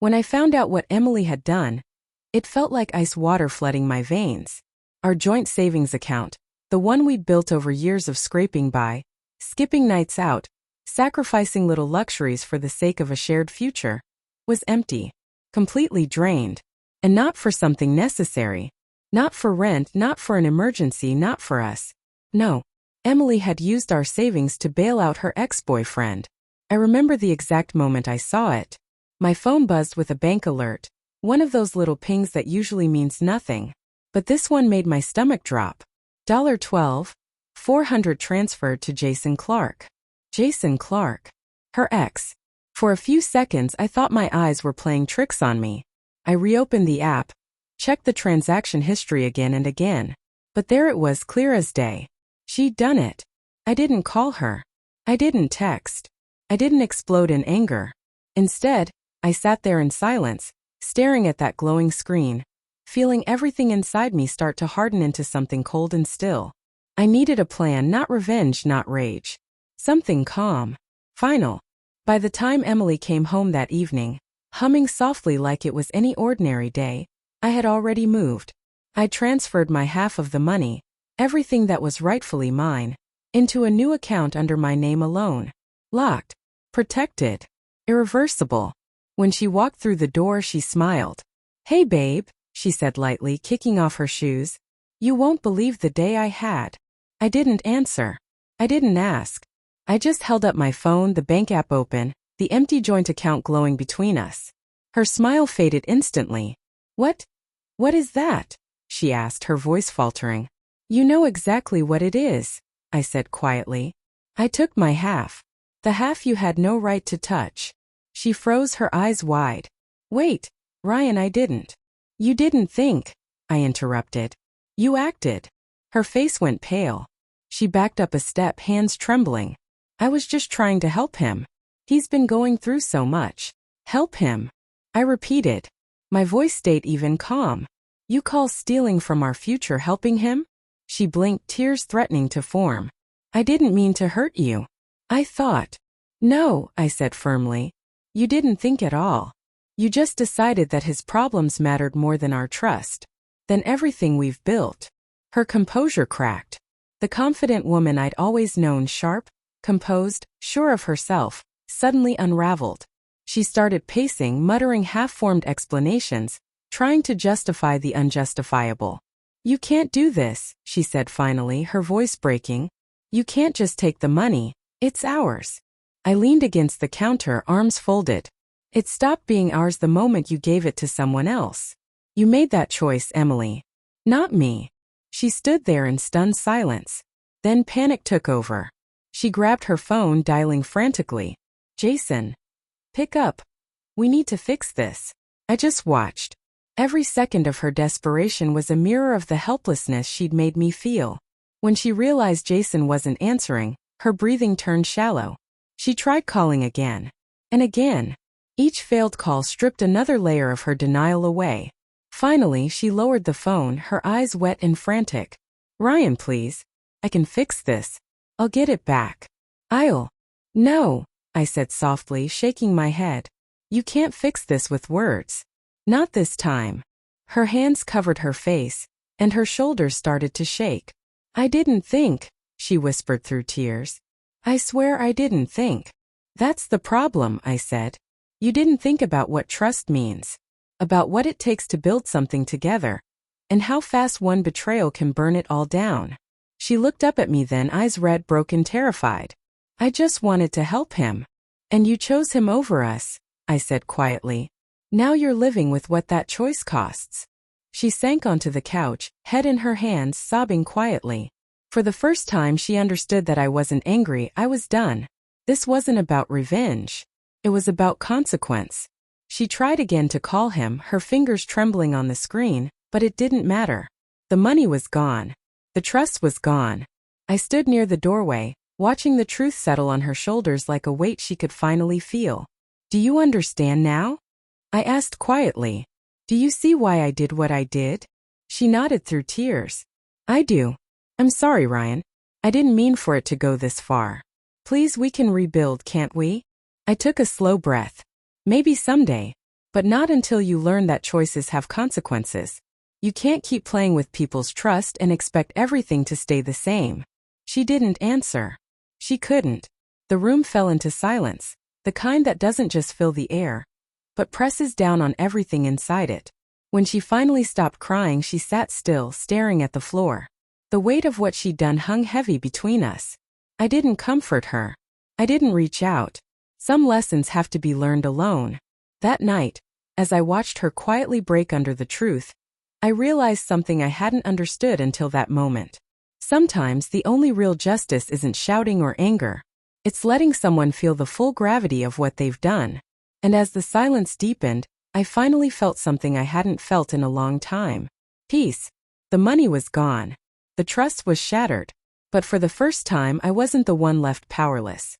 When I found out what Emily had done, it felt like ice water flooding my veins. Our joint savings account, the one we'd built over years of scraping by, skipping nights out, sacrificing little luxuries for the sake of a shared future, was empty, completely drained, and not for something necessary. Not for rent, not for an emergency, not for us. No. Emily had used our savings to bail out her ex-boyfriend. I remember the exact moment I saw it. My phone buzzed with a bank alert, one of those little pings that usually means nothing. But this one made my stomach drop. $12, $400 transferred to Jason Clark. Jason Clark. Her ex. For a few seconds I thought my eyes were playing tricks on me. I reopened the app, checked the transaction history again and again. But there it was, clear as day. She'd done it. I didn't call her. I didn't text. I didn't explode in anger. Instead, I sat there in silence, staring at that glowing screen, feeling everything inside me start to harden into something cold and still. I needed a plan, not revenge, not rage. Something calm. Final. By the time Emily came home that evening, humming softly like it was any ordinary day, I had already moved. I transferred my half of the money, everything that was rightfully mine, into a new account under my name alone. Locked. Protected. Irreversible. When she walked through the door, she smiled. "Hey babe," she said lightly, kicking off her shoes. "You won't believe the day I had." I didn't answer. I didn't ask. I just held up my phone, the bank app open, the empty joint account glowing between us. Her smile faded instantly. What is that?" she asked, her voice faltering. "You know exactly what it is," I said quietly. "I took my half. The half you had no right to touch." She froze, her eyes wide. "Wait, Ryan, I didn't." "You didn't think," I interrupted. "You acted." Her face went pale. She backed up a step, hands trembling. "I was just trying to help him. He's been going through so much." "Help him," I repeated. My voice stayed even, calm. "You call stealing from our future helping him?" She blinked, tears threatening to form. "I didn't mean to hurt you. I thought." "No," I said firmly. "You didn't think at all. You just decided that his problems mattered more than our trust, than everything we've built." Her composure cracked. The confident woman I'd always known, sharp, composed, sure of herself, suddenly unraveled. She started pacing, muttering half-formed explanations, trying to justify the unjustifiable. "You can't do this," she said finally, her voice breaking. "You can't just take the money. It's ours." I leaned against the counter, arms folded. "It stopped being ours the moment you gave it to someone else. You made that choice, Emily. Not me." She stood there in stunned silence. Then panic took over. She grabbed her phone, dialing frantically. "Jason. Pick up. We need to fix this." I just watched. Every second of her desperation was a mirror of the helplessness she'd made me feel. When she realized Jason wasn't answering, her breathing turned shallow. She tried calling again. And again. Each failed call stripped another layer of her denial away. Finally, she lowered the phone, her eyes wet and frantic. "Ryan, please. I can fix this. I'll get it back." "No," I said softly, shaking my head. "You can't fix this with words. Not this time." Her hands covered her face, and her shoulders started to shake. "I didn't think," she whispered through tears. "I swear I didn't think." "That's the problem," I said. "You didn't think about what trust means. About what it takes to build something together. And how fast one betrayal can burn it all down." She looked up at me then, eyes red, broken, terrified. "I just wanted to help him. And you chose him over us," I said quietly. "Now you're living with what that choice costs." She sank onto the couch, head in her hands, sobbing quietly. For the first time she understood that I wasn't angry, I was done. This wasn't about revenge. It was about consequence. She tried again to call him, her fingers trembling on the screen, but it didn't matter. The money was gone. The trust was gone. I stood near the doorway, watching the truth settle on her shoulders like a weight she could finally feel. "Do you understand now?" I asked quietly. "Do you see why I did what I did?" She nodded through tears. "I do. I'm sorry, Ryan. I didn't mean for it to go this far. Please, we can rebuild, can't we?" I took a slow breath. "Maybe someday. But not until you learn that choices have consequences. You can't keep playing with people's trust and expect everything to stay the same. She didn't answer. She couldn't. The room fell into silence, the kind that doesn't just fill the air, but presses down on everything inside it. When she finally stopped crying, she sat still, staring at the floor. The weight of what she'd done hung heavy between us. I didn't comfort her. I didn't reach out. Some lessons have to be learned alone. That night, as I watched her quietly break under the truth, I realized something I hadn't understood until that moment. Sometimes the only real justice isn't shouting or anger. It's letting someone feel the full gravity of what they've done. And as the silence deepened, I finally felt something I hadn't felt in a long time. Peace. The money was gone. The trust was shattered. But for the first time, I wasn't the one left powerless.